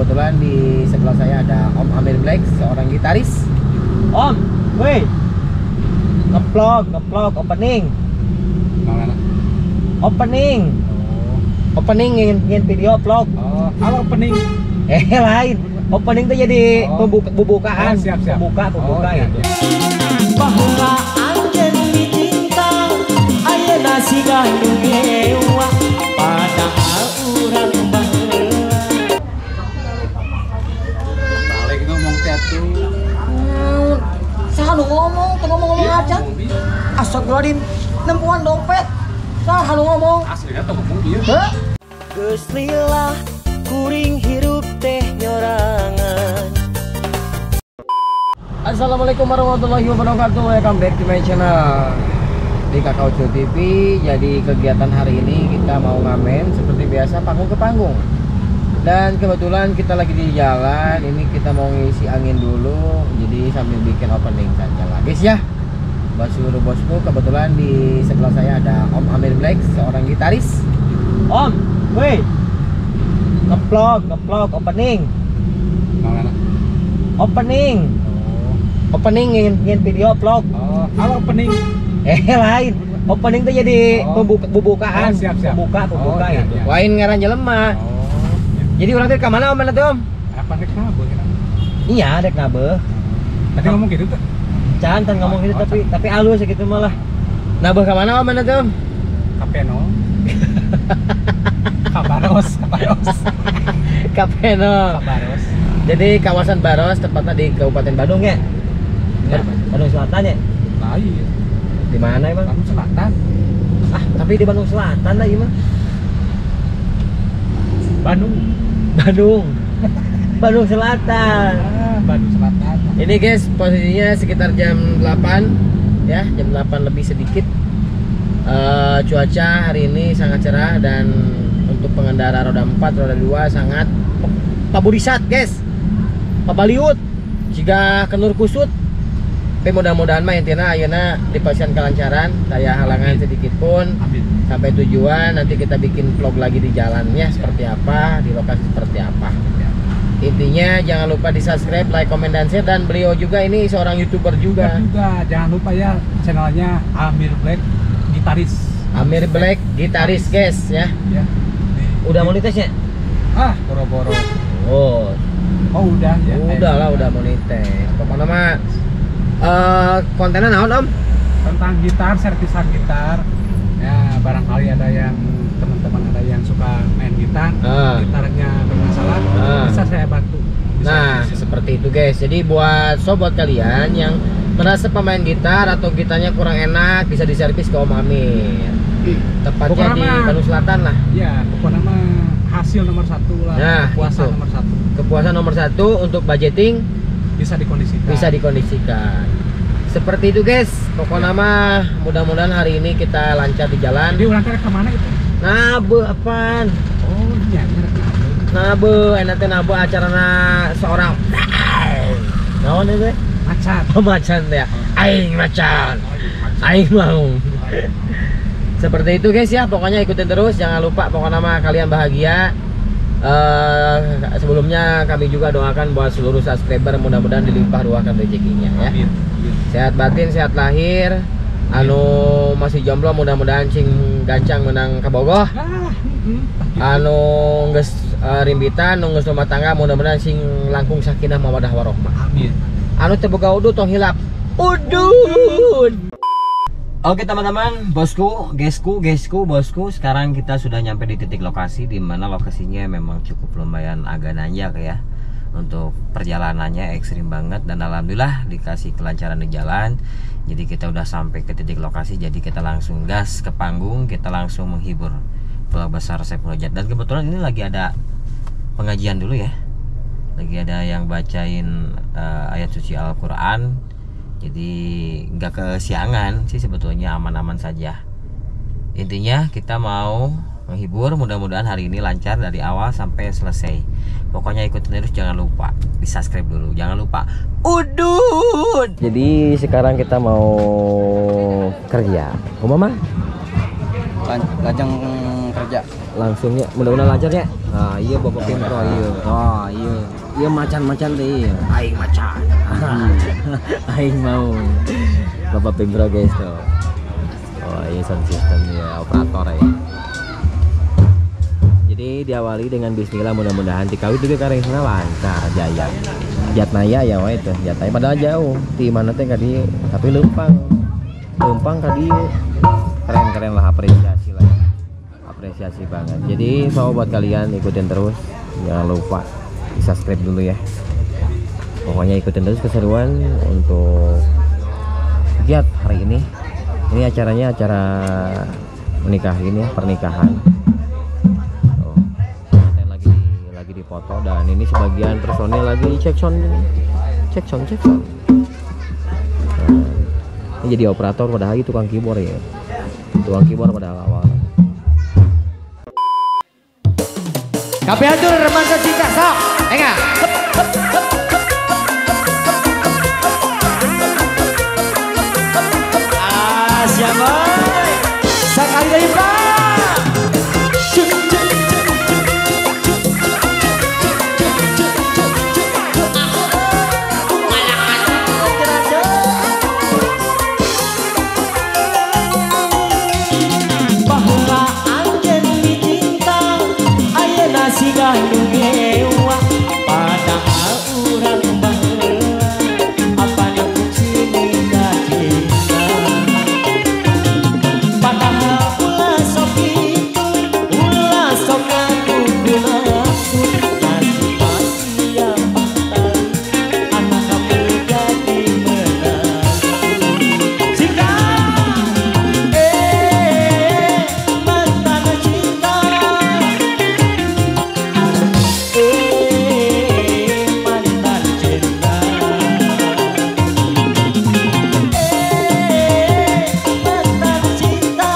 kebetulan di sebelah saya ada Om Amir Black, seorang gitaris. Om, woi, ngeplog opening. Mana? Opening. Oh. Opening ingin video vlog. Oh, kalau opening. Lain. Opening tuh jadi pembukaan. Oh, siap. Pembuka Iya, gitu. iya. Bahwa anjen dicinta ayeuna siga ngewa padahal urang baheula. Balik ngomong teatu. Saha nu ngomong, teu ngomong aja. Astagfirullahaladzim, nempuan dompet. Saha nu ngomong? Aslinya tuh ngomong ieu. Hah? Geus lila kuring hirup teh nyorangan. Assalamualaikum warahmatullahi wabarakatuh. Welcome back to my channel di Kakao Cu TV. Jadi kegiatan hari ini kita mau ngamen seperti biasa, panggung ke panggung. Dan kebetulan kita lagi di jalan. Ini kita mau ngisi angin dulu. Jadi sambil bikin opening saja lah guys ya. Bosku, kebetulan di sebelah saya ada Om Amir Black, seorang gitaris. Om, woi, ngeplog opening. Mana? Opening ingin video vlog. Oh, kalau opening. Lain. Opening tuh jadi pembukaan. Oh, siap. Pembuka Oh, iya, gitu. iya. Lain ngaran jelema. Oh. Jadi orang teh ka mana Om? Mana tuh Om? Apa nek nabe kira? Iya, dek nabe. Tadi ngomong gitu tuh. Cantan ngomong gitu Oh, tapi halus gitu malah. Nabe ka mana Om? Mana tuh Om? Kapeno. Kabaros. Kapeno. Kabaros. Jadi kawasan Baros, tepatnya di Kabupaten Bandung ya. Iya. Bandung Selatan ya. Lain. Di mana emang? Bandung Selatan. Tapi di Bandung Selatan lah gimana? Bandung. Bandung Selatan. Bandung Selatan. Ini guys, posisinya sekitar jam 8 ya, jam 8 lebih sedikit. Cuaca hari ini sangat cerah dan untuk pengendara roda 4, roda 2 sangat paburisat guys. Pabaliut jika kenur kusut. Tapi mudah-mudahan mah intinya ayeuna dipasihan kelancaran, daya halangan sedikit pun. Amin. Sampai tujuan, nanti kita bikin vlog lagi di jalannya seperti apa, di lokasi seperti apa. Intinya jangan lupa di subscribe, like, komen, dan share. Dan beliau juga ini seorang YouTuber juga. Jangan lupa ya channelnya Amir Black gitaris. Amir Black gitaris guys ya. Ya. Udah monetisnya? Boro-boro. Oh, Udah ya. udah monetis. Pokoknya mah kontennya naon Om? Tentang gitar, servisan gitar. Ya, barangkali ada yang teman-teman ada yang suka main gitar, gitarnya bermasalah, bisa saya bantu. Bisa. Seperti itu guys. Jadi buat sobat kalian yang merasa pemain gitar atau gitarnya kurang enak, bisa diservis ke Om Amir. Tepatnya di Bandung Selatan lah. Ya, pokoknya mah hasil nomor 1 lah. Nah, kepuasan itu. nomor 1. Kepuasan nomor 1 untuk budgeting Bisa dikondisikan. Seperti itu guys. Pokoknya mah mudah-mudahan hari ini kita lancar di jalan. Jadi orang teh ke mana itu? Nabe apaan? Oh, iya, Nabe, enak teh nabe acarana seorang naon itu? Macan teh. Aing macan. Aing mau. Seperti itu guys ya, pokoknya ikutin terus, jangan lupa pokoknya mah kalian bahagia. Sebelumnya kami juga doakan buat seluruh subscriber mudah-mudahan dilimpah ruahkan rezekinya ya. Amin. Sehat batin, sehat lahir. Anu masih jomblo mudah-mudahan cing gancang menang kabogoh. Anu geus rimbitan, nu geus rumah tangga mudah-mudahan sing langkung sakinah mawaddah warahmah. Amin. Anu teu boga udud tong hilap. Udud. Oke teman-teman, bosku, bosku, sekarang kita sudah nyampe di titik lokasi, di mana lokasinya memang cukup lumayan agak nanjak ya. Untuk perjalanannya ekstrim banget dan alhamdulillah dikasih kelancaran di jalan. Jadi kita udah sampai ke titik lokasi, jadi kita langsung gas ke panggung, kita langsung menghibur keluarga besar Saiful Hujat. Dan kebetulan ini lagi ada pengajian dulu ya. Lagi ada yang bacain ayat suci Al-Qur'an. Jadi nggak kesiangan sih sebetulnya, aman-aman saja. Intinya kita mau menghibur, mudah-mudahan hari ini lancar dari awal sampai selesai. Pokoknya ikutin terus, jangan lupa di subscribe dulu, jangan lupa udud. Jadi sekarang kita mau kerja, mama? Lajeng kerja. Langsung ya, mudah-mudahan lancar ya. Nah iya bapak Pempro, iya. Oh iya. Ya macan-macan deh. Aing macan. Aing mau. Bapak Pembro guys tuh. Oh iya sound system ya operator ya. Jadi diawali dengan bismillah, mudah-mudahan tikawit juga karena lancar jaya. Jatnaya ya wah itu. Jatnaya padahal jauh. Di mana teh kadi tapi lempang. Lempang kadi keren-keren lah, apresiasi lah. Apresiasi banget. Jadi so buat kalian ikutin terus. Jangan lupa subscribe dulu ya. Pokoknya ikutin terus keseruan untuk giat hari ini. Ini acaranya acara menikahin ya, pernikahan. Oh, lagi dipoto dan ini sebagian personil lagi cek sound. Nah, ini jadi operator padahal itu tukang keyboard ya. Tukang keyboard pada awal. Kabeh atur remaja cinta sok. Enggak. Siapa? Sekali lagi Pak. Bahwa anjen dicinta, ayeuna sigah ngewa. Padahal urang baheula, apa nu sini ka cinta. Padahal ulah sok itu, ulah sok ngaku gunaku. Pasti yang patah, anak kamu jadi menang. Sikap, mantan cinta, mantan cinta, mantan cinta,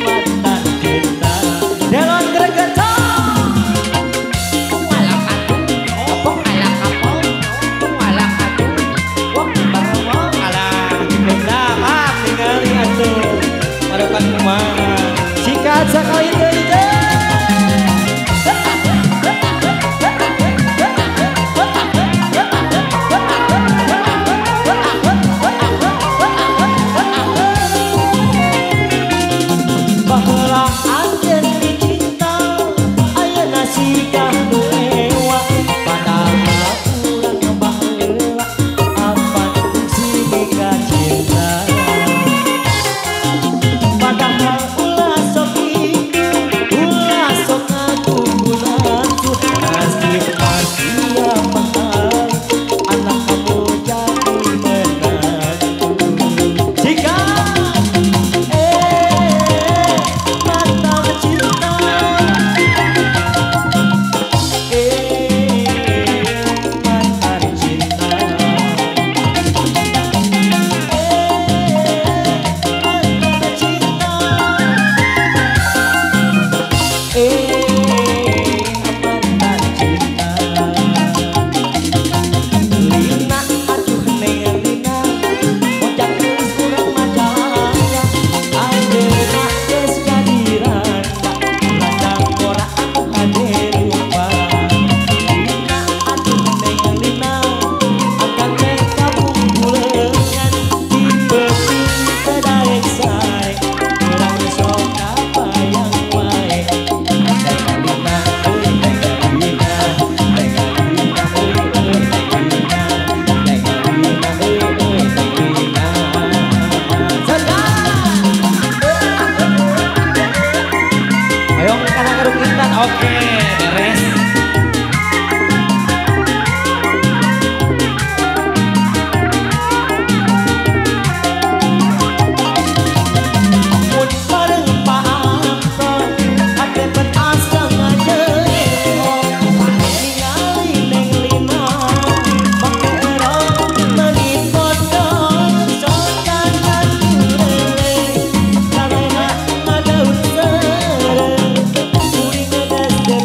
mantan cinta. Delon gregetong. Walah atuh, opok alah kapok, walah atuh, wong bareng alah dibenda ah ningali atuh. Marokan kumaha? Sikat sakali deui teh. Baheula anjeun dicinta, ayeuna sigah ngewa. Padahal urang baheula, apa sini ka cinta. Padahal ulah sok itu, ulah sok ngaku gunaku. Pasti yang mahal, anak kamu jadi menantu. Jika mantan cinta, mantan cinta, mantan cinta, mantan cinta. Lina aduh neng Lina, ojak geus kurang majalaya. Ayeuna geus jadi randa, ladang ora anu hade rupa. Lina aduh neng Lina, akan teh kabungkuleungan di beuting kedaek sae. Urang sok kapayang wae. Neng Lina, neng Lina, neng Lina, neng Lina. Ayo karena garuk intan, oke beres. Mun bareng paamto, ate pen asa ngajeho. Ningali neng Lina, make erong meunit bodong. Sokan atu lele, karena ngadaun sereng. Kuring ngedes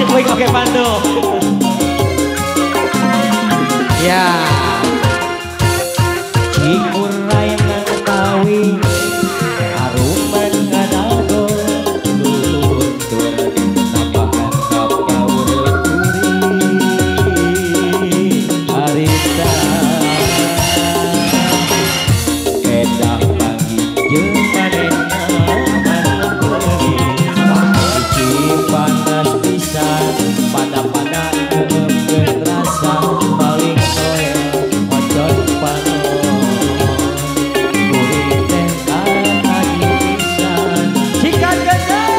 Wing oke Bandung. Ya. Cikur rainan tawi haruman kadago luntur napahan kapaur turi harita kedah pagi jeung manehna manungkeun iki panas pisan pada keumkeun rasa paling soe ocot panon kuring teh kana pisan sikat gajah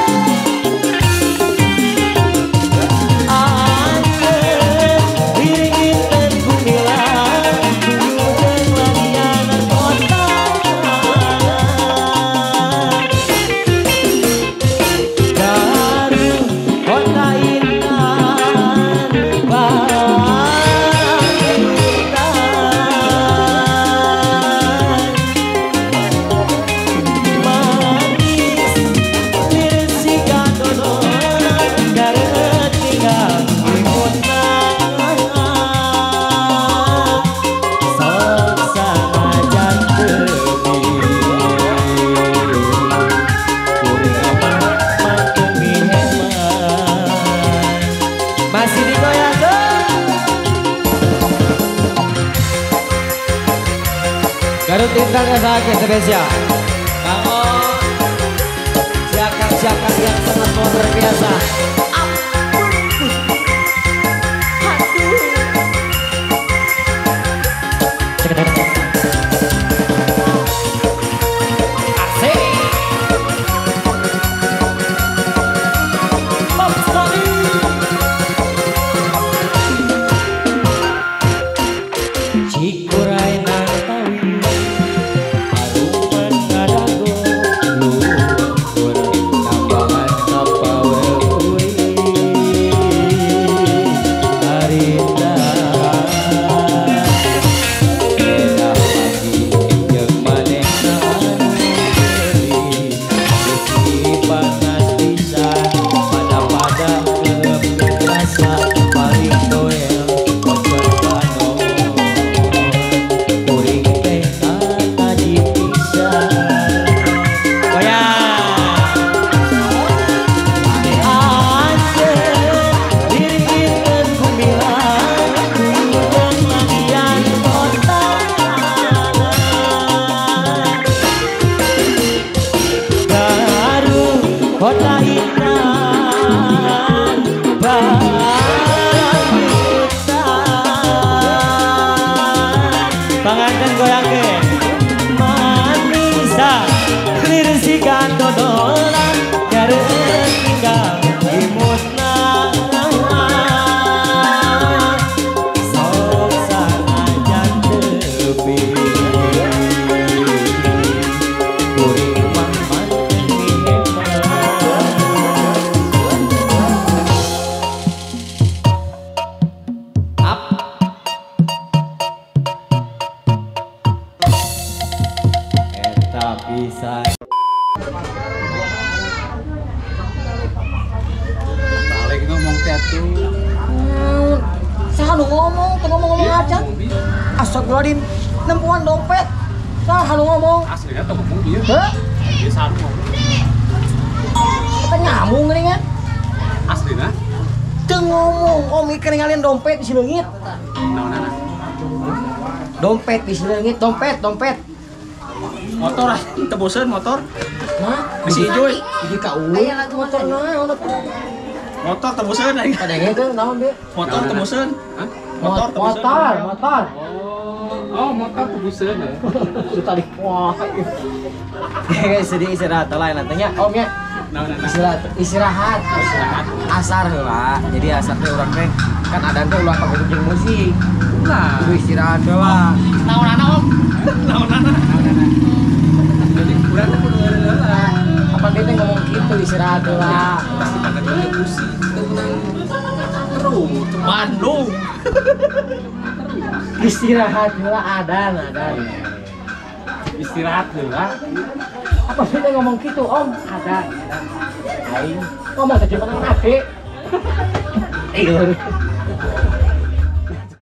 anjeun diringkeun kumilan jeung ladianan kota Garut kota intan masih digoyang Garut Intan ya sakit spesial kamu siakan yang sangat luar biasa Cikurai nantawi haruman kadago luntur napahan kapaur harita kedah pagi jeung manehna manungkeun iki panas pisan pada keumkeun rasa paling doel ocot panon kuring teh kana dipisan goyang anjeun diringkeun kumilan jeung ladian kota Garut kota intan panganten goyangkeun manisa lirsikan dodolan gareuh tinggal imutna sok sanajan tepi kuring mah manteng up eta pisan Balik ngomong teh tuh. Saha nu ngomong, teu ngomong aja. Astagfirullahaladzim, nempuan dompet. Saha nu ngomong? Aslinya tuh ngomong ieu. Heh? Ieu sarung ngomong. Kita nyambung geuningan. Aslina Teu ngomong, om ieu ngalin dompet di sileungit. naonana? Dompet di sileungit, dompet. Motor teu boseun motor. Nah, Bisi ijoy. di ka aya lagu motor naon atuh. Motor teu boseun aing. Kadenge teh naon be? Motor teu boseun. Hah? Motor. Oh, motor teu boseun. Itu tadi wah. Guys, sedih istirahat lain nantinya om ya. Naonana? Istirahat. Asar heula. Jadi asar teh urang teh kan adan teh ulah pakai jeung musik. Nah, Kudu istirahat heula. naonana om? Naonana? Jadi urang teh kudu heula. Apa dia teh ngomong gitu istirahat heula. Pasti banget teh musik. Terus Bandung. Istirahat heula adan. Istirahat heula. Apa dia teh ngomong gitu om? Adan. Aing ngomong teh cuman ade. Iya.